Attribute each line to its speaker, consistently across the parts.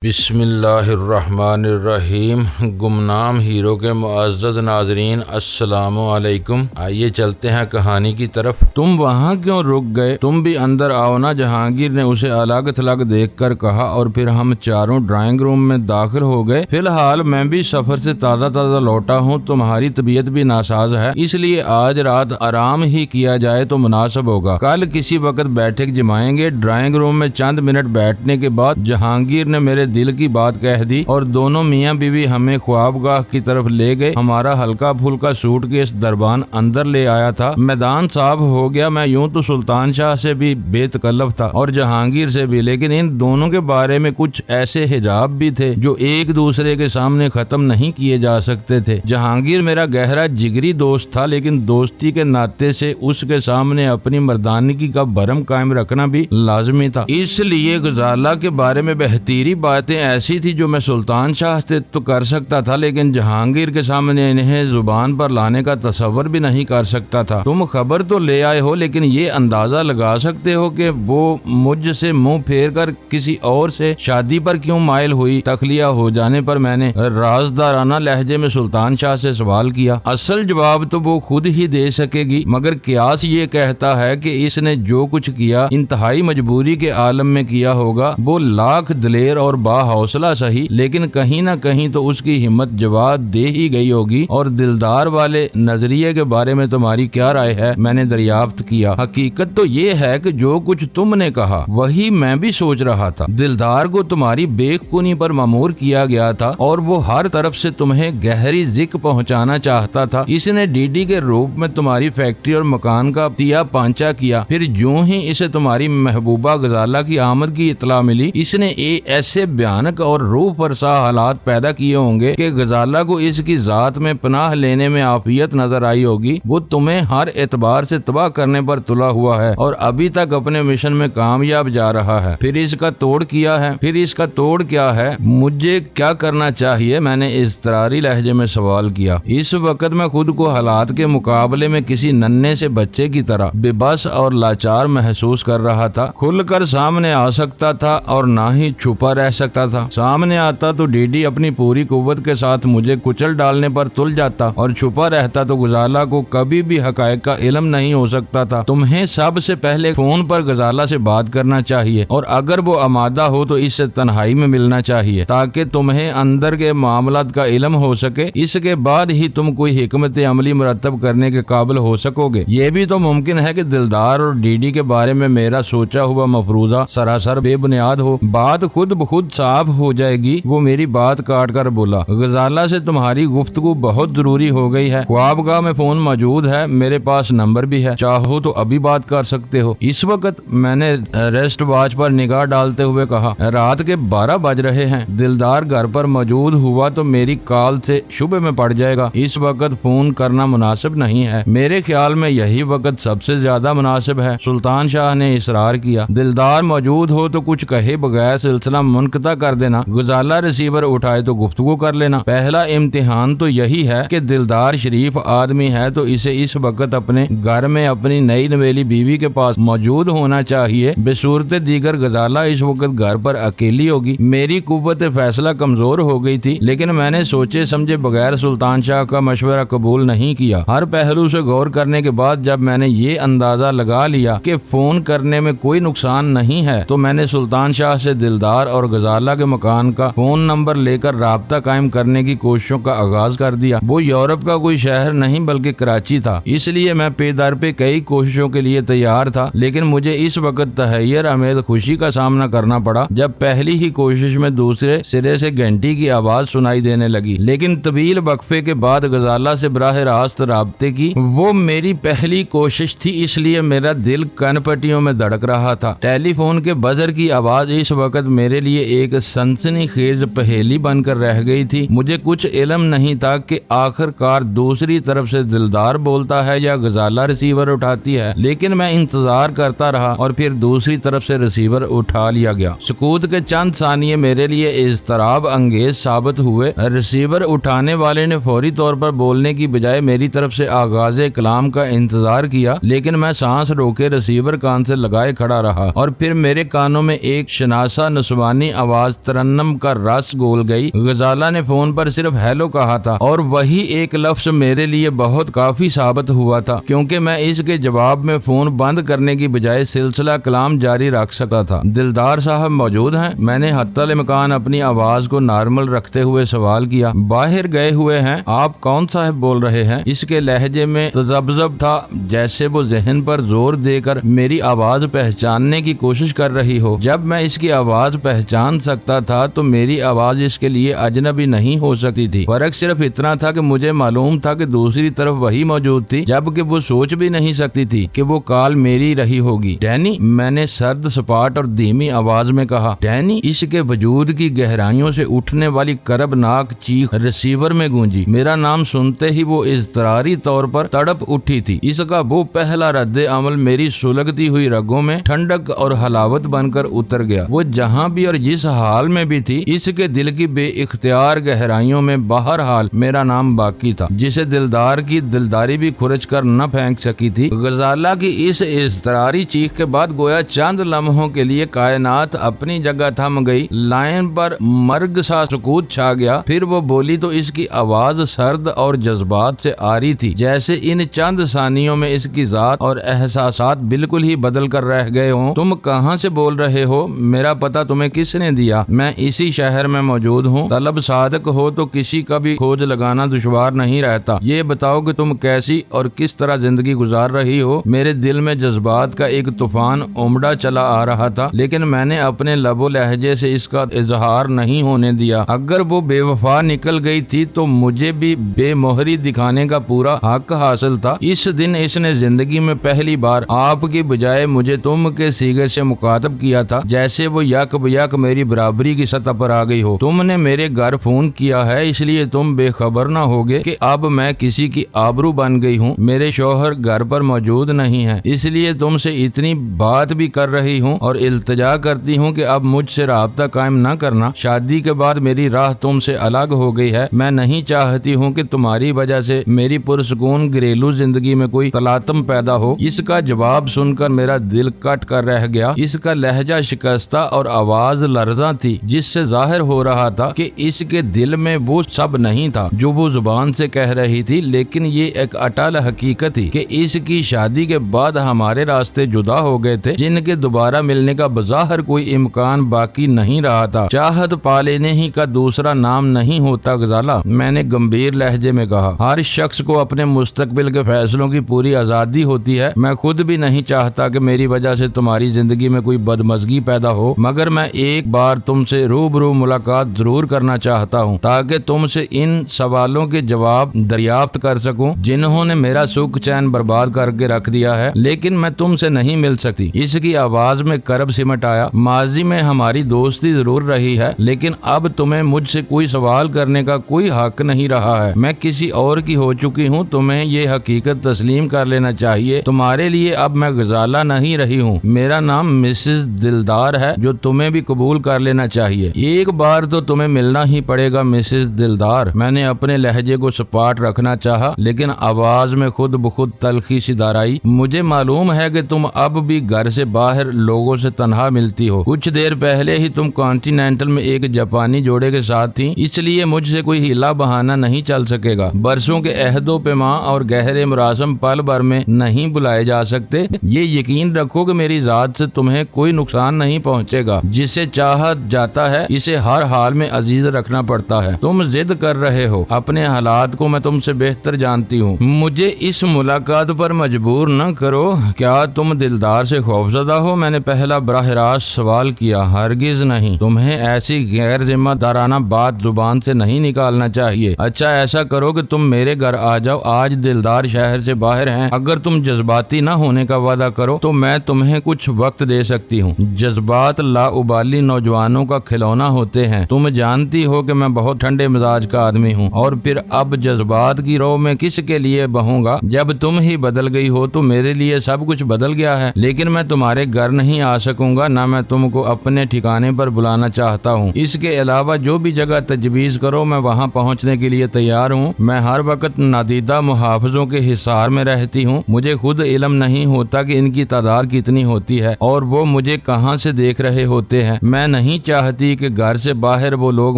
Speaker 1: بسم اللہ الرحمن الرحیم۔ گمنام ہیرو کے معزز ناظرین السلام علیکم۔ آئیے چلتے ہیں کہانی کی طرف۔ تم وہاں کیوں رک گئے؟ تم بھی اندر آؤ نا، جہانگیر نے اسے الگ تھلگ دیکھ کر کہا، اور پھر ہم چاروں ڈرائنگ روم میں داخل ہو گئے۔ فی الحال میں بھی سفر سے تازہ لوٹا ہوں، تمہاری طبیعت بھی ناساز ہے، اس لیے آج رات آرام ہی کیا جائے تو مناسب ہوگا۔ کل کسی وقت بیٹھک جمائیں گے۔ ڈرائنگ روم میں چند منٹ بیٹھنے کے بعد جہانگیر نے میرے دل کی بات کہہ دی اور دونوں میاں بیوی ہمیں خوابگاہ کی طرف لے گئے۔ ہمارا ہلکا پھلکا سوٹ کیس دربان اندر لے آیا تھا۔ میدان صاف ہو گیا۔ میں یوں تو سلطان شاہ سے بھی بے تکلف تھا اور جہانگیر سے بھی، لیکن ان دونوں کے بارے میں کچھ ایسے حجاب بھی تھے جو ایک دوسرے کے سامنے ختم نہیں کیے جا سکتے تھے۔ جہانگیر میرا گہرا جگری دوست تھا، لیکن دوستی کے ناطے سے اس کے سامنے اپنی مردانگی کا بھرم قائم رکھنا بھی لازمی تھا۔ اس لیے غزالہ کے بارے میں بہتری باتیں ایسی تھی جو میں سلطان شاہ سے تو کر سکتا تھا، لیکن جہانگیر کے سامنے انہیں زبان پر لانے کا تصور بھی نہیں کر سکتا تھا۔ تم خبر تو لے آئے ہو، لیکن یہ اندازہ لگا سکتے ہو کہ وہ مجھ سے منہ پھیر کر کسی اور سے شادی پر کیوں مائل ہوئی؟ تخلیہ ہو جانے پر میں نے رازدارانہ لہجے میں سلطان شاہ سے سوال کیا۔ اصل جواب تو وہ خود ہی دے سکے گی، مگر قیاس یہ کہتا ہے کہ اس نے جو کچھ کیا انتہائی مجبوری کے عالم میں کیا ہوگا۔ وہ لاکھ دلیر اور حوصلہ صحیح، لیکن کہیں نہ کہیں تو اس کی ہمت جواب دے ہی گئی ہوگی۔ اور دلدار والے نظریے کے بارے میں تمہاری کیا رائے ہے؟ میں نے دریافت کیا۔ حقیقت تو یہ ہے کہ جو کچھ تم نے کہا وہی میں بھی سوچ رہا تھا۔ دلدار کو تمہاری بے خونی پر مامور کیا گیا تھا اور وہ ہر طرف سے تمہیں گہری ذک پہنچانا چاہتا تھا۔ اس نے ڈی ڈی کے روپ میں تمہاری فیکٹری اور مکان کا تیا پانچا کیا۔ پھر یوں ہی اسے تمہاری محبوبہ غزالہ کی آمد کی اطلاع ملی۔ اس نے ایسے بھیانک اور روح فرسا حالات پیدا کیے ہوں گے کہ غزالہ کو اس کی ذات میں پناہ لینے میں عافیت نظر آئی ہوگی۔ وہ تمہیں ہر اعتبار سے تباہ کرنے پر تلا ہوا ہے اور ابھی تک اپنے مشن میں کامیاب جا رہا ہے۔ پھر اس کا توڑ کیا ہے؟ مجھے کیا کرنا چاہیے؟ میں نے اضطراری لہجے میں سوال کیا۔ اس وقت میں خود کو حالات کے مقابلے میں کسی ننھے سے بچے کی طرح بے بس اور لاچار محسوس کر رہا تھا۔ کھل کر سامنے آ سکتا تھا اور نہ ہی چھپا رہ سکتا تھا۔ سامنے آتا تو ڈی ڈی اپنی پوری قوت کے ساتھ مجھے کچل ڈالنے پر تل جاتا، اور چھپا رہتا تو غزالہ کو کبھی بھی حقائق کا علم نہیں ہو سکتا تھا۔ تمہیں سب سے پہلے فون پر غزالہ سے بات کرنا چاہیے، اور اگر وہ آمادہ ہو تو اس سے تنہائی میں ملنا چاہیے تاکہ تمہیں اندر کے معاملات کا علم ہو سکے۔ اس کے بعد ہی تم کوئی حکمت عملی مرتب کرنے کے قابل ہو سکو گے۔ یہ بھی تو ممکن ہے کہ دلدار اور ڈی ڈی کے بارے میں میرا سوچا ہوا مفروضہ سراسر بے بنیاد ہو۔ بات خود بخود صاف ہو جائے گی۔ وہ میری بات کاٹ کر بولا، غزالہ سے تمہاری گفتگو بہت ضروری ہو گئی ہے۔ خوابگاہ میں فون موجود ہے، میرے پاس نمبر بھی ہے، چاہو تو ابھی بات کر سکتے ہو۔ اس وقت؟ میں نے ریسٹ واچ پر نگاہ ڈالتے ہوئے کہا۔ رات کے 12 بج رہے ہیں۔ دلدار گھر پر موجود ہوا تو میری کال سے شبے میں پڑ جائے گا۔ اس وقت فون کرنا مناسب نہیں ہے۔ میرے خیال میں یہی وقت سب سے زیادہ مناسب ہے، سلطان شاہ نے اصرار کیا۔ دلدار موجود ہو تو کچھ کہے بغیر سلسلہ منقطع کر دینا، غزالہ ریسیور اٹھائے تو گفتگو کر لینا۔ پہلا امتحان تو یہی ہے کہ دلدار شریف آدمی ہے تو اسے اس وقت اپنے گھر میں اپنی نئی نویلی بیوی کے پاس موجود ہونا چاہیے۔ بصورت دیگر غزالہ اس وقت گھر پر اکیلی ہوگی۔ میری قوت فیصلہ کمزور ہو گئی تھی، لیکن میں نے سوچے سمجھے بغیر سلطان شاہ کا مشورہ قبول نہیں کیا۔ ہر پہلو سے غور کرنے کے بعد جب میں نے یہ اندازہ لگا لیا کہ فون کرنے میں کوئی نقصان نہیں ہے، تو میں نے سلطان شاہ سے دلدار اور غزالہ کے مکان کا فون نمبر لے کر رابطہ قائم کرنے کی کوششوں کا آغاز کر دیا۔ وہ یورپ کا کوئی شہر نہیں بلکہ کراچی تھا، اس لیے میں پے در پہ کئی کوششوں کے لیے تیار تھا، لیکن مجھے اس وقت تحیر امیز خوشی کا سامنا کرنا پڑا جب پہلی ہی کوشش میں دوسرے سرے سے گھنٹی کی آواز سنائی دینے لگی۔ لیکن طویل وقفے کے بعد غزالہ سے براہ راست رابطے کی وہ میری پہلی کوشش تھی، اس لیے میرا دل کن پٹیوں میں دھڑک رہا تھا۔ ٹیلی فون کے بزر کی آواز اس وقت میرے لیے ایک سنسنی خیز پہیلی بن کر رہ گئی تھی۔ مجھے کچھ علم نہیں تھا کہ آخر کار دوسری طرف سے دلدار بولتا ہے یا غزالہ ریسیور اٹھاتی ہے، لیکن میں انتظار کرتا رہا اور پھر دوسری طرف سے ریسیور اٹھا لیا گیا۔ سکوت کے چند ثانیے میرے لیے اضطراب انگیز ثابت ہوئے۔ ریسیور اٹھانے والے نے فوری طور پر بولنے کی بجائے میری طرف سے آغاز کلام کا انتظار کیا، لیکن میں سانس روکے ریسیور کان سے لگائے کھڑا رہا، اور پھر میرے کانوں میں ایک شناسا نسوانی آواز ترنم کا رس گول گئی۔ غزالہ نے فون پر صرف ہیلو کہا تھا اور وہی ایک لفظ میرے لیے بہت کافی ثابت ہوا تھا، کیونکہ میں اس کے جواب میں فون بند کرنے کی بجائے سلسلہ کلام جاری رکھ سکا تھا۔ دلدار صاحب موجود ہیں؟ میں نے حتی الامکان اپنی آواز کو نارمل رکھتے ہوئے سوال کیا۔ باہر گئے ہوئے ہیں۔ آپ کون صاحب بول رہے ہیں؟ اس کے لہجے میں تذبذب تھا، جیسے وہ ذہن پر زور دے کر میری آواز پہچاننے کی کوشش کر رہی ہو۔ جب میں اس کی آواز پہچان سکتا تھا تو میری آواز اس کے لیے اجنبی نہیں ہو سکتی تھی۔ فرق صرف اتنا تھا کہ مجھے معلوم تھا کہ دوسری طرف وہی موجود تھی، جبکہ وہ سوچ بھی نہیں سکتی تھی کہ وہ کال میری رہی ہوگی۔ ڈینی، میں نے سرد سپاٹ اور دھیمی آواز میں کہا۔ ڈینی؟ اس کے وجود کی گہرائیوں سے اٹھنے والی کربناک چیخ ریسیور میں گونجی۔ میرا نام سنتے ہی وہ اضطراری طور پر تڑپ اٹھی تھی۔ اس کا وہ پہلا رد عمل میری سلگتی ہوئی رگوں میں ٹھنڈک اور حلاوت بن کر اتر گیا۔ وہ جہاں بھی اور جس حال میں بھی تھی، اس کے دل کی بے اختیار گہرائیوں میں بہرحال میرا نام باقی تھا، جسے دلدار کی دلداری بھی کھرچ کر نہ پھینک سکی تھی۔ غزالہ کی اس اضطراری چیخ کے بعد گویا چند لمحوں کے لیے کائنات اپنی جگہ تھم گئی۔ لائن پر مرگ سا سکوت چھا گیا۔ پھر وہ بولی تو اس کی آواز سرد اور جذبات سے آ رہی تھی، جیسے ان چند ثانیوں میں اس کی ذات اور احساسات بالکل ہی بدل کر رہ گئے ہوں۔ تم کہاں سے بول رہے ہو؟ میرا پتہ تمہیں کس نے دیا؟ میں اسی شہر میں موجود ہوں۔ طلب صادق ہو تو کسی کا بھی کھوج لگانا دشوار نہیں رہتا۔ یہ بتاؤ کہ تم کیسی اور کس طرح زندگی گزار رہی ہو؟ میرے دل میں جذبات کا ایک طوفان امڑا چلا آ رہا تھا، لیکن میں نے اپنے لب و لہجے سے اس کا اظہار نہیں ہونے دیا۔ اگر وہ بے وفا نکل گئی تھی تو مجھے بھی بے مہری دکھانے کا پورا حق حاصل تھا۔ اس دن اس نے زندگی میں پہلی بار آپ کی بجائے مجھے تم کے صیغے سے مخاطب کیا تھا، جیسے وہ یک بیک میری برابری کی سطح پر آ گئی ہو۔ تم نے میرے گھر فون کیا ہے، اس لیے تم بے خبر نہ ہوگے کہ اب میں کسی کی آبرو بن گئی ہوں۔ میرے شوہر گھر پر موجود نہیں ہیں، اس لیے تم سے اتنی بات بھی کر رہی ہوں اور التجا کرتی ہوں کہ اب مجھ سے رابطہ قائم نہ کرنا۔ شادی کے بعد میری راہ تم سے الگ ہو گئی ہے۔ میں نہیں چاہتی ہوں کہ تمہاری وجہ سے میری پرسکون گھریلو زندگی میں کوئی تلاطم پیدا ہو۔ اس کا جواب سن کر میرا دل کٹ کر رہ گیا۔ اس کا لہجہ شکستہ اور آواز لرزاں تھی، جس سے ظاہر ہو رہا تھا کہ اس کے دل میں وہ سب نہیں تھا جو وہ زبان سے کہہ رہی تھی، لیکن یہ ایک اٹل حقیقت تھی کہ اس کی شادی کے بعد ہمارے راستے جدا ہو گئے تھے، جن کے دوبارہ ملنے کا بظاہر کوئی امکان باقی نہیں رہا تھا۔ چاہت پا لینے ہی کا دوسرا نام نہیں ہوتا غزالہ، میں نے گمبھیر لہجے میں کہا۔ ہر شخص کو اپنے مستقبل کے فیصلوں کی پوری آزادی ہوتی ہے۔ میں خود بھی نہیں چاہتا کہ میری وجہ سے تمہاری زندگی میں کوئی بدمزگی پیدا ہو، مگر میں ایک بار تم سے روبرو ملاقات ضرور کرنا چاہتا ہوں تاکہ تم سے ان سوالوں کے جواب دریافت کر سکوں جنہوں نے میرا سکھ چین برباد کر کے رکھ دیا ہے، لیکن میں تم سے نہیں مل سکتی۔ اس کی آواز میں کرب سمٹ آیا۔ ماضی میں ہماری دوستی ضرور رہی ہے، لیکن اب تمہیں مجھ سے کوئی سوال کرنے کا کوئی حق نہیں رہا ہے۔ میں کسی اور کی ہو چکی ہوں، تمہیں یہ حقیقت تسلیم کر لینا چاہیے۔ تمہارے لیے اب میں غزالہ نہیں رہی ہوں، میرا نام مسز دلدار ہے، جو تمہیں بھی قبول کر لینا چاہیے۔ ایک بار تو تمہیں ملنا ہی پڑے گا مسز دلدار۔ میں نے اپنے لہجے کو سپاٹ رکھنا چاہا، لیکن آواز میں خود بخود تلخی سی دار آئی۔ مجھے معلوم ہے کہ تم اب بھی گھر سے باہر لوگوں سے تنہا ملتی ہو۔ کچھ دیر پہلے ہی تم کانٹینینٹل میں ایک جاپانی جوڑے کے ساتھ تھیں، اس لیے مجھ سے کوئی ہیلا بہانہ نہیں چل سکے گا۔ برسوں کے عہد و پیما اور گہرے مراسم پل بھر میں نہیں بلائے جا سکتے۔ یہ یقین رکھو کہ میری ذات سے تمہیں کوئی نقصان نہیں پہنچے گا۔ جسے چاہا جاتا ہے اسے ہر حال میں عزیز رکھنا پڑتا ہے۔ تم ضد کر رہے ہو، اپنے حالات کو میں تم سے بہتر جانتی ہوں۔ مجھے اس ملاقات پر مجبور نہ کرو۔ کیا تم دلدار سے خوفزدہ ہو؟ میں نے پہلا براہ راست سوال کیا۔ ہرگز نہیں۔ تمہیں ایسی غیر ذمہ دارانہ بات زبان سے نہیں نکالنا چاہیے۔ اچھا ایسا کرو کہ تم میرے گھر آ جاؤ، آج دلدار شہر سے باہر ہیں۔ اگر تم جذباتی نہ ہونے کا وعدہ کرو تو میں تمہیں کچھ وقت دے سکتی ہوں۔ جذبات لاابالی نوجوانوں کا کھلونا ہوتے ہیں۔ تم جانتی ہو کہ میں بہت ٹھنڈے مزاج کا آدمی ہوں، اور پھر اب جذبات کی رو میں کس کے لیے بہوں گا؟ جب تم ہی بدل گئی ہو تو میرے لیے سب کچھ بدل گیا ہے۔ لیکن میں تمہارے گھر نہیں آ سکوں گا، نہ میں تم کو اپنے ٹھکانے پر بلانا چاہتا ہوں۔ اس کے علاوہ جو بھی جگہ تجویز کرو میں وہاں پہنچنے کے لیے تیار ہوں۔ میں ہر وقت نادیدہ محافظوں کے حصار میں رہتی ہوں۔ مجھے خود علم نہیں ہوتا کہ ان کی تعداد کتنی ہوتی ہے اور وہ مجھے کہاں سے دیکھ رہے ہوتے ہیں۔ میں نہیں چاہتی کہ گھر سے باہر وہ لوگ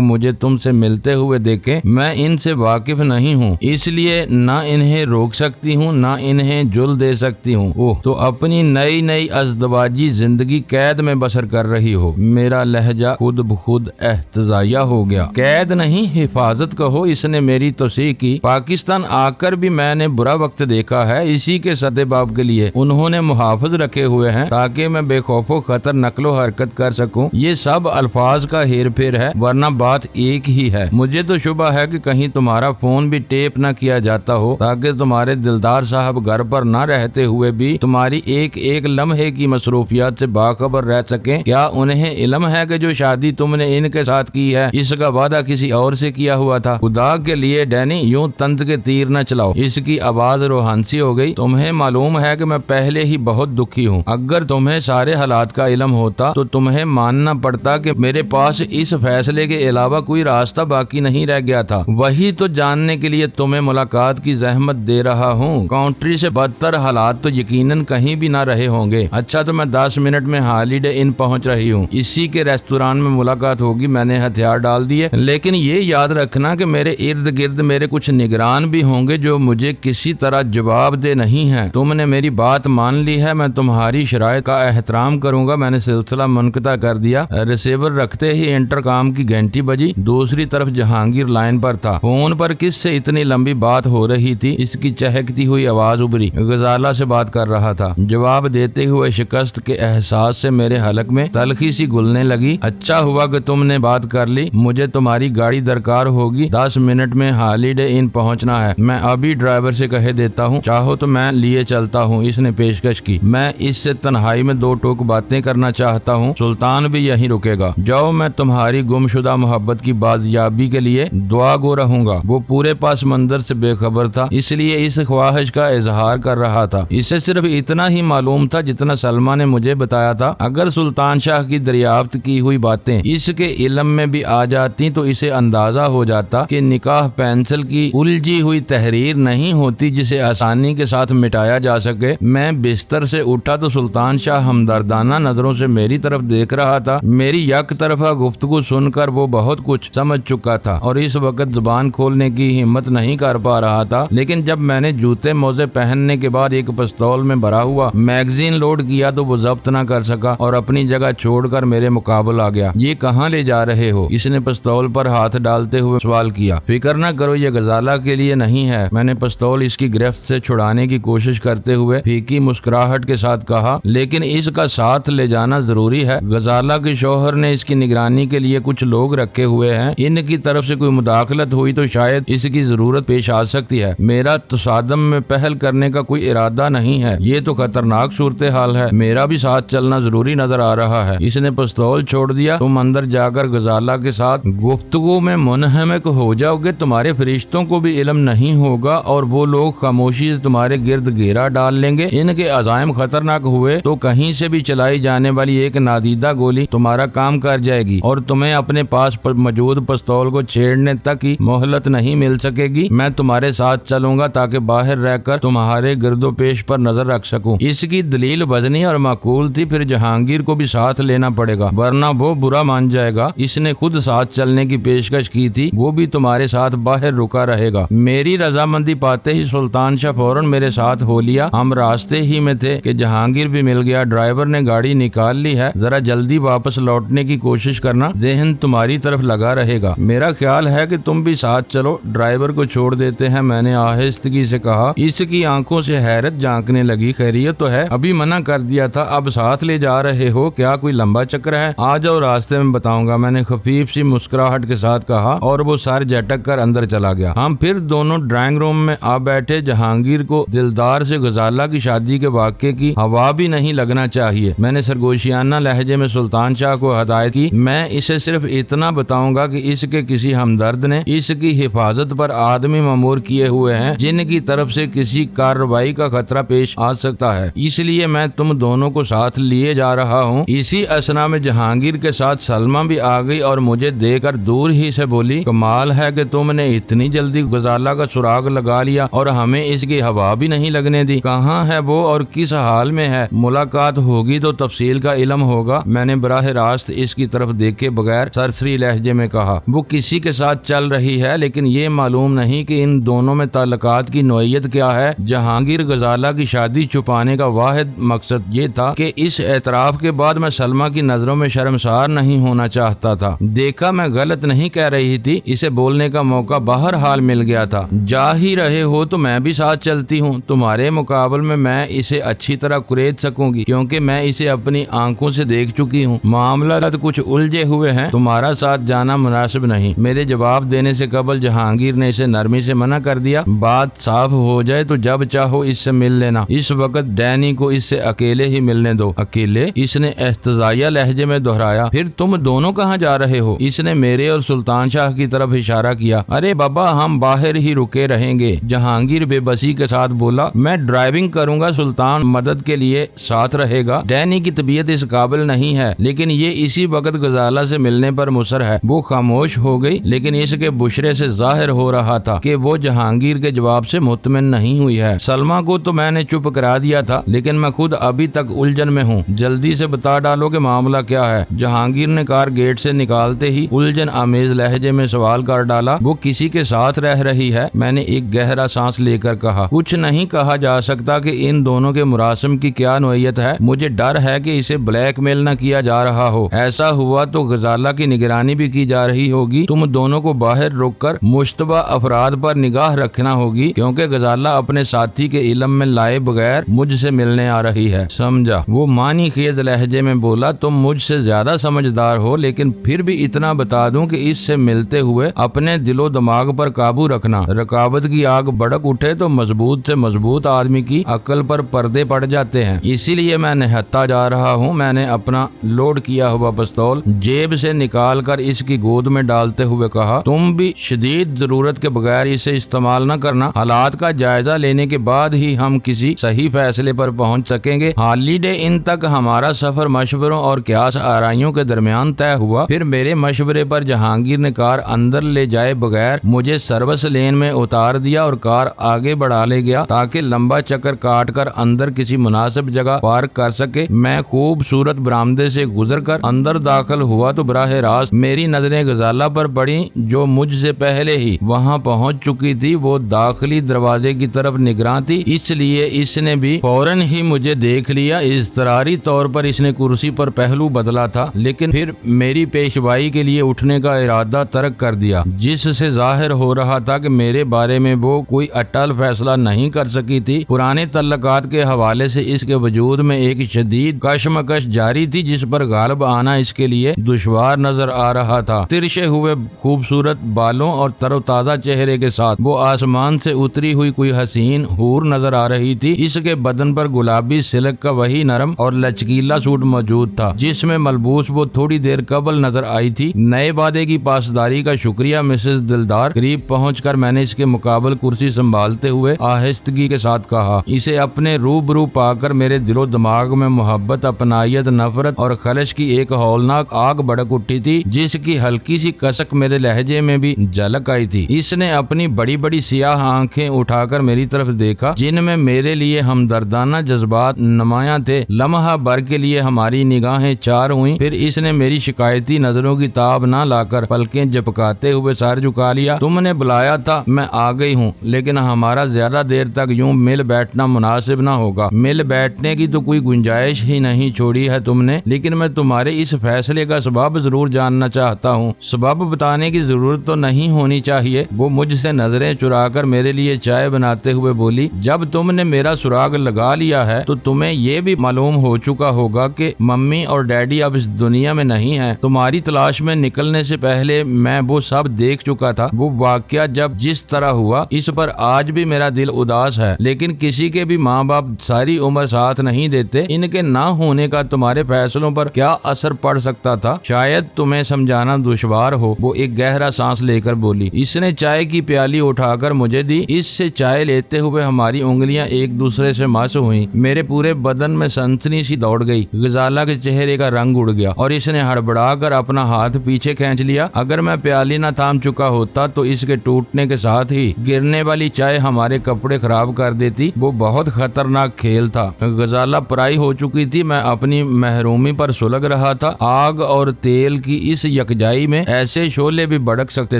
Speaker 1: مجھے تم سے ملتے ہوئے دیکھیں۔ میں ان سے واقف نہیں ہوں، اس لیے نہ انہیں روک سکتی ہوں نہ انہیں جل دے سکتی ہوں۔ تو اپنی نئی ازدواجی زندگی قید میں بسر کر رہی ہو۔ میرا لہجہ خود بخود احتجاجیہ ہو گیا۔ قید نہیں، حفاظت کہو، اس نے میری توثیق کی۔ پاکستان آ کر بھی میں نے برا وقت دیکھا ہے، اسی کے سدباب کے لیے انہوں نے محافظ رکھے ہوئے ہیں تاکہ میں بے خوف و خطر نقل و حرکت کر سکوں۔ یہ سب الفاظ کا ہیر پھیر ہے، ورنہ بات ایک ہی ہے۔ مجھے تو شبہ ہے کہ کہیں تمہارا فون بھی ٹیپ نہ کیا جاتا ہو تاکہ تمہارے دلدار صاحب گھر پر نہ رہتے ہوئے بھی تمہاری ایک لمحے کی مصروفیات سے باخبر رہ سکیں۔ کیا انہیں علم ہے کہ جو شادی تم نے ان کے ساتھ کی ہے اس کا وعدہ کسی اور سے کیا ہوا تھا؟ خدا کے لیے ڈینی یوں تند کے تیر نہ چلاؤ۔ اس کی آواز روحانسی ہو گئی۔ تمہیں معلوم ہے کہ میں پہلے ہی بہت دکھی ہوں۔ اگر تمہیں سارے حالات کا علم ہوتا تو تمہیں ماننا پڑتا کہ میرے پاس اس فیصلے کے علاوہ کوئی راستہ باقی نہیں رہ گیا تھا۔ وہی تو جاننے کے لیے تمہیں ملاقات کی زحمت دے رہا ہوں۔ کاؤنٹری سے بدتر حالات تو یقیناً کہیں بھی نہ رہے ہوں گے۔ اچھا تو میں 10 منٹ میں ہالیڈے ان پہنچ رہی ہوں، اسی کے ریستوران میں ملاقات ہوگی۔ میں نے ہتھیار ڈال دیے، لیکن یہ یاد رکھنا کہ میرے ارد گرد میرے کچھ نگران بھی ہوں گے جو مجھے کسی طرح جواب دے نہیں ہیں۔ تم نے میری بات مان لی ہے، میں تمہاری شرائط کا احترام کروں گا۔ میں نے سلسلہ منقطع کر دیا۔ ریسیور رکھتے ہی انٹرکام کی گھنٹی بجی۔ دوسری طرف جہانگیر لائن پر تھا۔ فون پر کس سے اتنی لمبی بات ہو رہی تھی؟ اس کی چہکتی ہوئی آواز ابری۔ غزالہ سے بات کر رہا تھا۔ جواب دیتے ہوئے شکست کے احساس سے میرے حلق میں تلخی سی گلنے لگی۔ اچھا ہوا کہ تم نے بات کر لی، مجھے تمہاری گاڑی درکار ہوگی۔ 10 منٹ میں ہالیڈے ان پہنچنا ہے۔ میں ابھی ڈرائیور سے کہہ دیتا ہوں، چاہو تو میں لیے چلتا ہوں۔ اس نے پیشکش کی۔ میں اس سے تنہائی میں 2 ٹوک باتیں کرنا چاہتا ہوں۔ سلطان بھی یہیں رکے گا۔ جاؤ، میں تمہاری گمشدہ محبت کی بازیابی کے لیے دعا گو رہوں گا۔ وہ پورے پاس منظر سے بے خبر تھا، اس لیے اس خواہش کا اظہار کر رہا تھا۔ اسے صرف اتنا ہی معلوم تھا جتنا سلمہ نے مجھے بتایا تھا۔ اگر سلطان شاہ کی دریافت کی ہوئی باتیں اس کے علم میں بھی آ جاتی تو اسے اندازہ ہو جاتا کہ نکاح پینسل کی الجھی ہوئی تحریر نہیں ہوتی جسے آسانی کے ساتھ مٹایا جا سکے۔ میں بستر سے اٹھا تو سلطان شاہ ہمدردانہ نظروں سے میری طرف دیکھ رہا تھا۔ میری یک طرفہ گفتگو سن کر وہ بہت کچھ سمجھ چکا تھا اور اس وقت زبان کھولنے کی ہمت نہیں کر پا رہا تھا، لیکن جب میں نے جوتے موزے پہننے کے بعد ایک پستول میں بھرا ہوا میگزین لوڈ کیا تو وہ ضبط نہ کر سکا اور اپنی جگہ چھوڑ کر میرے مقابل آ گیا۔ یہ کہاں لے جا رہے ہو؟ اس نے پستول پر ہاتھ ڈالتے ہوئے سوال کیا۔ فکر نہ کرو، یہ غزالہ کے لیے نہیں ہے۔ میں نے پستول اس کی گرفت سے چھڑانے کی کوشش کرتے ہوئے پھیکی مسکراہٹ کے ساتھ کہا، لیکن اس کا ساتھ لے جانا ضروری ہے۔ غزالہ کے شوہر نے اس کی نگرانی کے لیے کچھ لوگ رکھے ہوئے ہیں، ان کی طرف سے کوئی مداخلت ہوئی تو شاید اس کی ضرورت پیش آ سکتی ہے۔ میرا تصادم میں پہل کرنے کا کوئی ارادہ نہیں ہے، یہ تو خطرناک صورتحال ہے۔ میرا بھی ساتھ چلنا ضروری نظر آ رہا ہے۔ اس نے پستول چھوڑ دیا۔ تم اندر جا کر غزالہ کے ساتھ گفتگو میں منہمک ہو جاؤ گے۔ تمہارے فرشتوں کو بھی علم نہیں ہوگا اور وہ لوگ خاموشی سے تمہارے گرد گھیرا ڈال لیں گے۔ ان کے عزائم خطرناک ہوئے تو کہیں سے بھی چلائی جانے والی ایک نادیدہ گولی تمہارا کام کر جائے گی اور تمہیں اپنے پاس موجود پستول کو چھیڑنے تک کی مہلت نہیں مل سکے گی۔ میں تمہارے ساتھ چلوں گا تاکہ باہر رہ کر تمہارے گرد و پیش پر نظر رکھ سکوں۔ اس کی دلیل وزنی اور معقول تھی۔ پھر جہانگیر کو بھی ساتھ لینا پڑے گا ورنہ وہ برا مان جائے گا۔ اس نے خود ساتھ چلنے کی پیشکش کی تھی، وہ بھی تمہارے ساتھ باہر رکا رہے گا۔ میری رضامندی پاتے ہی سلطان شاہ فوراً میرے ساتھ ہو لیا۔ ہم راستے ہی میں تھے کہ جہانگیر بھی مل گیا۔ ڈرائیور نے گاڑی نکال لی ہے، ذرا جلدی واپس لوٹنے کی کوشش کرنا، ذہن تمہاری طرف لگا رہے گا۔ میرا خیال ہے کہ تم بھی ساتھ چلو۔ ڈرائیور کو چھوڑ دیتے ہیں، میں نے آہستگی سے کہا۔ اس کی آنکھوں سے حیرت جھانکنے لگی۔ خیریت تو ہے؟ ابھی منع کر دیا تھا، اب ساتھ لے جا رہے ہو؟ کیا کوئی لمبا چکر ہے؟ آ جاؤ، راستے میں بتاؤں گا، میں نے خفیف سی مسکراہٹ کے ساتھ کہا اور وہ سر جھٹک کر اندر چلا گیا۔ ہم پھر دونوں ڈرائنگ روم میں آ بیٹھے۔ جہانگیر کو دلدار سے غزالہ کی شادی کے واقعے کی ہوا بھی نہیں لگنا چاہیے۔ میں نے سرگوشیانہ لہجے میں سلطان شاہ کو ہدایت کی، میں اسے صرف اتنا بتاؤں گا کہ اس کے کسی ہمدرد نے اس کی حفاظت پر آدمی مامور کیے ہوئے ہیں جن کی طرف سے کسی کارروائی کا خطرہ پیش آ سکتا ہے، اس لیے میں تم دونوں کو ساتھ لیے جا رہا ہوں۔ اسی اثنا میں جہانگیر کے ساتھ سلمہ بھی آ گئی اور مجھے دیکھ کر دور ہی سے بولی، کمال ہے کہ تم نے اتنی جلدی غزالہ کا سراغ لگا لیا اور ہمیں اس کی ہوا بھی نہیں لگنے دی۔ کہاں ہے وہ اور کس حال میں ہے؟ ملاقات ہوگی تو تفصیل کا علم ہوگا۔ میں نے براہ راست راست اس کی طرف دیکھے بغیر سرسری لہجے میں کہا، وہ کسی کے ساتھ چل رہی ہے لیکن یہ معلوم نہیں کہ ان دونوں میں تعلقات کی نوعیت کیا ہے۔ جہانگیر غزالہ کی شادی چھپانے کا واحد مقصد یہ تھا کہ اس اعتراف کے بعد میں سلمہ کی نظروں میں شرمسار نہیں ہونا چاہتا تھا۔ دیکھا میں غلط نہیں کہہ رہی تھی، اسے بولنے کا موقع بہرحال مل گیا تھا۔ جا ہی رہے ہو تو میں بھی ساتھ چلتی ہوں، تمہارے مقابل میں اسے اچھی طرح کرید سکوں گی کیونکہ میں اسے اپنی آنکھوں سے دیکھ چکی ہوں۔ معاملات کچھ الجھے ہوئے ہیں، تمہارا ساتھ جانا مناسب نہیں۔ میرے جواب دینے سے قبل جہانگیر نے اسے نرمی سے منع کر دیا، بات صاف ہو جائے تو جب چاہو اس سے مل لینا، اس وقت ڈینی کو اس سے اکیلے ہی ملنے دو۔ اکیلے؟ اس نے احتجاجیہ لہجے میں دہرایا۔ پھر تم دونوں کہاں جا رہے ہو؟ اس نے میرے اور سلطان شاہ کی طرف اشارہ کیا۔ ارے بابا ہم باہر ہی رکے رہیں گے، جہانگیر بے بسی کے ساتھ بولا۔ میں ڈرائیونگ کروں گا، سلطان مدد کے لیے ساتھ رہے گا۔ ڈینی کی طبیعت اس قابل نہیں ہے لیکن یہ اسی وقت غزالہ سے ملنے پر مصر ہے۔ وہ خاموش ہو گئی لیکن اس کے بشرے سے ظاہر ہو رہا تھا کہ وہ جہانگیر کے جواب سے مطمئن نہیں ہوئی ہے۔ سلمہ کو تو میں نے چپ کرا دیا تھا لیکن میں خود ابھی تک الجھن میں ہوں، جلدی سے بتا ڈالو کہ معاملہ کیا ہے۔ جہانگیر نے کار گیٹ سے نکالتے ہی الجھن آمیز لہجے میں سوال کر ڈالا۔ وہ کسی کے ساتھ رہ رہی ہے؟ میں نے ایک گہرا سانس لے کر کہا۔ کچھ نہیں کہا جا سکتا کہ ان دونوں کے مراسم کی کیا نوعیت ہے، مجھے ڈر ہے کہ اسے بلیک میل نہ کیا جا رہا ہو۔ ایسا ہوا تو غزالہ کی نگرانی بھی کی جا رہی ہوگی۔ تم دونوں کو باہر رک کر مشتبہ افراد پر نگاہ رکھنا ہوگی کیونکہ غزالہ اپنے ساتھی کے علم میں لائے بغیر مجھ سے ملنے آ رہی ہے، سمجھا؟ وہ معنی خیز لہجے میں بولا۔ تم مجھ سے زیادہ سمجھدار ہو لیکن پھر بھی اتنا بتا دوں کہ اس سے ملتے ہوئے اپنے دل و دماغ پر قابو رکھنا۔ رکاوٹ کی آگ بھڑک اٹھے تو مضبوط سے مضبوط آدمی کی عقل پر پردے پڑ جاتے ہیں، اسی لیے میں نہتا جا رہا ہوں۔ میں نے اپنا لوڈ کیا ہوا پستول جیب سے نکال کر اس کی گود میں ڈالتے ہوئے کہا، تم بھی شدید ضرورت کے بغیر اسے استعمال نہ کرنا۔ حالات کا جائزہ لینے کے بعد ہی ہم کسی صحیح فیصلے پر پہنچ سکیں گے۔ ہالیڈے ان تک ہمارا سفر مشوروں اور قیاس آرائیوں کے درمیان طے ہوا۔ پھر میرے مشورے پر جہانگیر نے کار اندر لے جائے بغیر مجھے سروس لین میں اتار دیا اور کار آگے بڑھا لے گیا تاکہ لمبا چکر کاٹ کر اندر کسی مناسب جگہ پارک کر سکے۔ میں خوبصورت برآمدے سے گزر کر اندر داخل ہوا تو براہ راست میری نظریں غزالہ پر پڑی جو مجھ سے پہلے ہی وہاں پہنچ چکی تھی۔ وہ داخلی دروازے کی طرف نگراں تھی، اس لیے اس نے بھی فوراً ہی مجھے دیکھ لیا۔ اضطراری طور پر اس نے کرسی پر پہلو بدلا تھا لیکن پھر میری پیشوائی کے لیے اٹھنے کا ارادہ ترک کر دیا، جس سے ظاہر ہو رہا تھا کہ میرے بارے میں وہ کوئی اٹل فیصلہ نہیں کر سکی تھی۔ پرانے تعلقات کے حوالے سے اس کے وجود میں ایک شدید کشمکش جاری تھی جس پر غالب آنا اس کے لیے دشوار نظر آ رہا تھا۔ ترشے ہوئے خوبصورت بالوں اور تر و تازہ چہرے کے ساتھ وہ آسمان سے اتری ہوئی کوئی حسین حور نظر آ رہی تھی۔ اس کے بدن پر گلابی سلک کا وہی نرم اور لچکیلا سوٹ موجود تھا جس میں ملبوس وہ تھوڑی دیر قبل نظر آئی تھی۔ نئے وعدے کی پاسداری کا شکریہ مسز دلدار۔ قریب پہنچ کر میں نے اس کے مقابل کرسی سنبھالتے ہوئے آہستگی کے ساتھ کہا، اسے اپنے روبرو پا کر میرے دل و دماغ میں محبت، اپنائیت، نفرت اور خلش کی ایک ہولناک آگ بھڑک اٹھی تھی جس کی ہلکی سی کسک میرے لہجے میں بھی جھلک آئی تھی۔ اس نے اپنی بڑی بڑی سیاہ آنکھیں اٹھا کر میری طرف دیکھا جن میں میرے لیے ہمدردانہ جذبات نمایاں تھے۔ لمحہ بھر کے لیے ہماری نگاہیں چار ہوئیں، پھر اس نے میری شکایتی نظروں کی تاب نہ لا کر پلکیں جھپکاتے ہوئے سر جھکا لیا۔ تم نے بلایا تھا، میں آ گئی ہوں لیکن ہمارا زیادہ دیر تک یوں مل بیٹھنا مناسب نہ ہوگا۔ مل بیٹھنے کی تو کوئی گنجائش ہی نہیں چھوڑی ہے تم نے، لیکن میں تمہارے اس فیصلے کا سبب ضرور جاننا چاہتا ہوں۔ سبب بتانے کی ضرورت تو نہیں ہونی چاہیے۔ وہ مجھ سے نظریں چرا کر میرے لیے چائے بناتے ہوئے بولی، جب تم نے میرا سراغ لگا لیا ہے تو تمہیں یہ بھی معلوم ہو چکا ہوگا کہ ممی اور ڈیڈی اب اس دنیا میں نہیں ہیں۔ تمہاری تلاش میں نکلنے سے پہلے میں وہ سب دیکھ چکا تھا۔ وہ واقعہ جب جس طرح ہوا اس پر آج بھی میرا دل اداس ہے، لیکن کسی کے بھی ماں باپ ساری عمر ساتھ نہیں دیتے۔ ان کے نہ ہونے کا تمہارے فیصلوں پر کیا اثر پڑ سکتا تھا شاید تمہیں سمجھانا دشوار ہو۔ وہ ایک گہرا سانس لے کر بولی۔ اس نے چائے کی پیالی اٹھا کر مجھے دی۔ اس سے چائے لیتے ہوئے ہماری انگلیاں ایک دوسرے سے مس ہوئیں۔ میرے پورے بدن میں سنسنی سی دوڑ گئی۔ غزالہ کے چہرے کا رنگ اڑ گیا اور اس نے ہڑبڑا کر اپنا ہاتھ پیچھے کھینچ لیا۔ اگر میں پیالی نہ تھام چکا ہوتا تو اس کے ٹوٹنے کے ساتھ ہی گرنے والی چائے ہمارے کپڑے خراب کر دیتی۔ وہ بہت خطرناک کھیل تھا۔ غزالہ پرائی ہو چکی تھی، میں اپنی محرومی پر سلگ رہا رہا تھا۔ آگ اور تیل کی اس یکجائی میں ایسے شعلے بھی بھڑک سکتے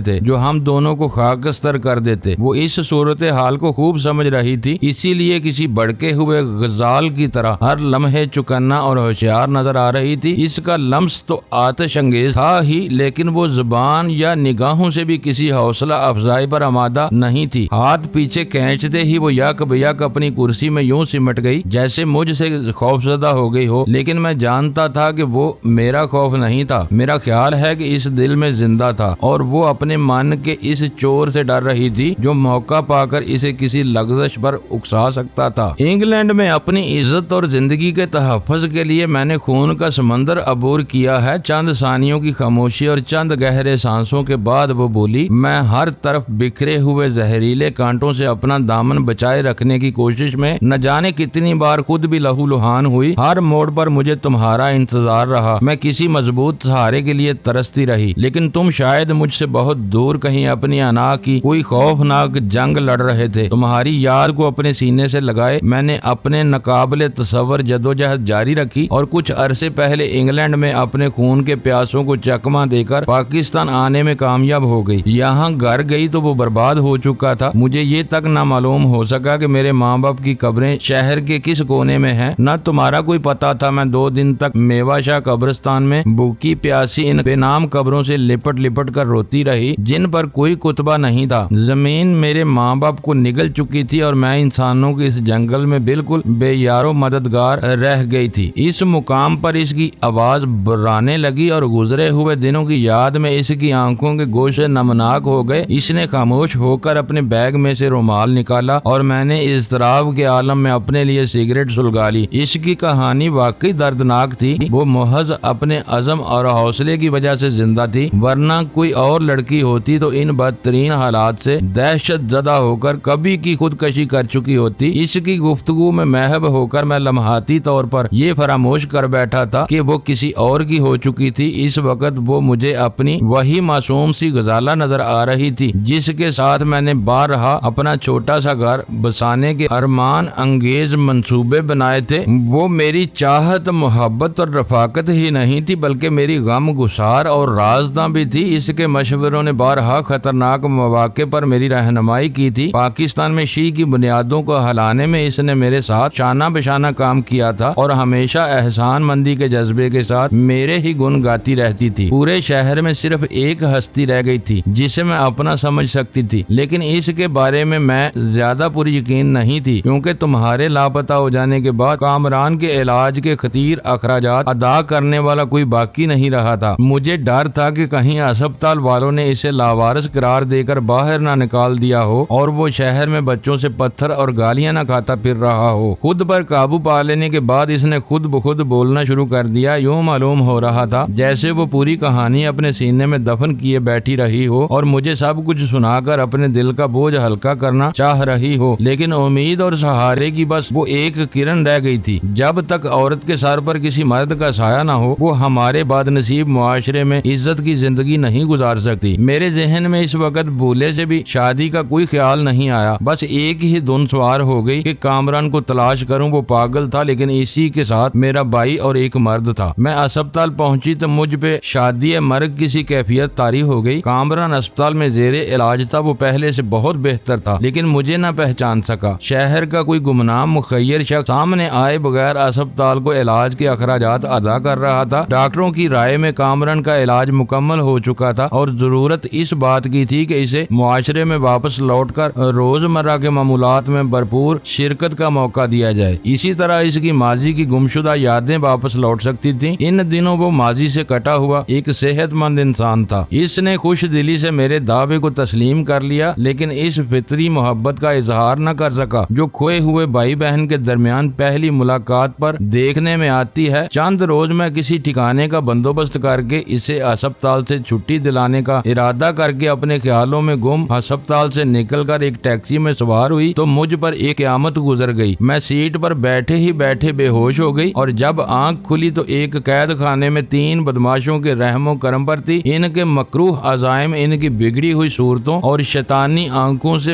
Speaker 1: تھے جو ہم دونوں کو خاکستر کر دیتے۔ وہ اس صورتحال کو خوب سمجھ رہی تھی، اسی لیے کسی بھڑکے ہوئے غزال کی طرح ہر لمحے چکنا اور ہوشیار نظر آ رہی تھی۔ اس کا لمس تو آتش انگیز تھا ہی، لیکن وہ زبان یا نگاہوں سے بھی کسی حوصلہ افزائی پر آمادہ نہیں تھی۔ ہاتھ پیچھے کھینچتے ہی وہ یک بیک اپنی کرسی میں یوں سمٹ گئی جیسے مجھ سے خوفزدہ ہو گئی ہو، لیکن میں جانتا تھا کہ وہ میرا خوف نہیں تھا، میرا خیال ہے کہ اس دل میں زندہ تھا، اور وہ اپنے من کے اس چور سے ڈر رہی تھی جو موقع پا کر اسے کسی لغزش پر اکسا سکتا تھا۔ انگلینڈ میں اپنی عزت اور زندگی کے تحفظ کے لیے میں نے خون کا سمندر عبور کیا ہے۔ چند ثانیوں کی خاموشی اور چند گہرے سانسوں کے بعد وہ بولی، میں ہر طرف بکھرے ہوئے زہریلے کانٹوں سے اپنا دامن بچائے رکھنے کی کوشش میں نہ جانے کتنی بار خود بھی لہو لہان ہوئی۔ ہر موڑ پر مجھے تمہارا انتظار رہا، میں کسی مضبوط سہارے کے لیے ترستی رہی، لیکن تم شاید مجھ سے بہت دور کہیں اپنی انا کی کوئی خوفناک جنگ لڑ رہے تھے۔ تمہاری یاد کو اپنے سینے سے لگائے میں نے اپنے ناقابل تصور جدوجہد جاری رکھی، اور کچھ عرصے پہلے انگلینڈ میں اپنے خون کے پیاسوں کو چکمہ دے کر پاکستان آنے میں کامیاب ہو گئی۔ یہاں گھر گئی تو وہ برباد ہو چکا تھا۔ مجھے یہ تک نہ معلوم ہو سکا کہ میرے ماں باپ کی قبریں شہر کے کس کونے میں ہیں، نہ تمہارا کوئی پتہ تھا۔ میں 2 دن تک میوا شاہ قبرستان میں بھوکی پیاسی ان بے نام قبروں سے لپٹ لپٹ کر روتی رہی جن پر کوئی کتبہ نہیں تھا۔ زمین میرے ماں باپ کو نگل چکی تھی اور میں انسانوں کے اس جنگل میں بالکل بے یارو مددگار رہ گئی تھی۔ اس مقام پر اس کی آواز برانے لگی اور گزرے ہوئے دنوں کی یاد میں اس کی آنکھوں کے گوشے نمناک ہو گئے۔ اس نے خاموش ہو کر اپنے بیگ میں سے رومال نکالا اور میں نے اضطراب کے عالم میں اپنے لیے سگریٹ سلگا لی۔ اس کی کہانی واقعی دردناک تھی۔ وہ محض اپنے عزم اور حوصلے کی وجہ سے زندہ تھی، ورنہ کوئی اور لڑکی ہوتی تو ان بدترین حالات سے دہشت زدہ ہو کر کبھی کی خودکشی کر چکی ہوتی۔ اس کی گفتگو میں محو ہو کر میں لمحاتی طور پر یہ فراموش کر بیٹھا تھا کہ وہ کسی اور کی ہو چکی تھی۔ اس وقت وہ مجھے اپنی وہی معصوم سی غزالہ نظر آ رہی تھی جس کے ساتھ میں نے بارہا اپنا چھوٹا سا گھر بسانے کے ارمان انگیز منصوبے بنائے تھے۔ وہ میری چاہت، محبت اور رفاقت ہی نہیں تھی بلکہ میری غم گسار اور رازداں بھی تھی۔ اس کے مشوروں نے بارہا خطرناک مواقع پر میری رہنمائی کی تھی۔ پاکستان میں شیعہ کی بنیادوں کو ہلانے میں اس نے میرے ساتھ شانہ بشانہ کام کیا تھا اور ہمیشہ احسان مندی کے جذبے کے ساتھ میرے ہی گن گاتی رہتی تھی۔ پورے شہر میں صرف ایک ہستی رہ گئی تھی جسے میں اپنا سمجھ سکتی تھی، لیکن اس کے بارے میں زیادہ پوری یقین نہیں تھی کیونکہ تمہارے لاپتہ ہو جانے کے بعد کامران کے علاج کے خطیر اخراجات ادا کرنے والا کوئی باقی نہیں رہا تھا۔ مجھے ڈر تھا کہ کہیں ہسپتال والوں نے اسے لاوارث قرار دے کر باہر نہ نکال دیا ہو اور وہ شہر میں بچوں سے پتھر اور گالیاں نہ کھاتا پھر رہا ہو۔ خود پر قابو پا لینے کے بعد اس نے خود بخود بولنا شروع کر دیا۔ یوں معلوم ہو رہا تھا جیسے وہ پوری کہانی اپنے سینے میں دفن کیے بیٹھی رہی ہو اور مجھے سب کچھ سنا کر اپنے دل کا بوجھ ہلکا کرنا چاہ رہی ہو، لیکن امید اور سہارے کی بس وہ ایک کرن رہ گئی تھی۔ جب تک عورت کے سر پر کسی مرد کا سایہ نہ ہو وہ ہمارے بد نصیب معاشرے میں عزت کی زندگی نہیں گزار سکتی۔ میرے ذہن میں اس وقت بھولے سے بھی شادی کا کوئی خیال نہیں آیا، بس ایک ہی دھن سوار ہو گئی کہ کامران کو تلاش کروں۔ وہ پاگل تھا لیکن اسی کے ساتھ میرا بھائی اور ایک مرد تھا۔ میں اسپتال پہنچی تو مجھ پہ شادی مرگ کسی کیفیت طاری ہو گئی۔ کامران اسپتال میں زیر علاج تھا، وہ پہلے سے بہت بہتر تھا لیکن مجھے نہ پہچان سکا۔ شہر کا کوئی گمنام مخیر شخص سامنے آئے بغیر اسپتال کو علاج کے اخراجات ادا کر رہا تھا۔ ڈاکٹروں کی رائے میں کامران کا علاج مکمل ہو چکا تھا اور ضرورت اس بات کی تھی کہ اسے معاشرے میں واپس لوٹ کر روزمرہ کے معمولات میں بھرپور شرکت کا موقع دیا جائے۔ اسی طرح اس کی ماضی کی گمشدہ یادیں واپس لوٹ سکتی تھیں۔ ان دنوں وہ ماضی سے کٹا ہوا ایک صحت مند انسان تھا۔ اس نے خوش دلی سے میرے دعوے کو تسلیم کر لیا لیکن اس فطری محبت کا اظہار نہ کر سکا جو کھوئے ہوئے بھائی بہن کے درمیان پہلی ملاقات پر دیکھنے میں آتی ہے۔ چند روز میں کسی ٹھکانے کا بندوبست کر کے اسے اسپتال سے چھٹی دلانے کا ارادہ کر کے اپنے خیالوں میں گم اسپتال سے نکل کر ایک ٹیکسی میں سوار ہوئی تو مجھ پر ایک قیامت گزر گئی۔ میں سیٹ پر بیٹھے ہی بیٹھے بے ہوش ہو گئی اور جب آنکھ کھلی تو ایک قید خانے میں 3 بدماشوں کے رحم و کرم پر تھی۔ ان کے مکروہ عزائم ان کی بگڑی ہوئی صورتوں اور شیطانی آنکھوں سے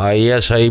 Speaker 1: ISI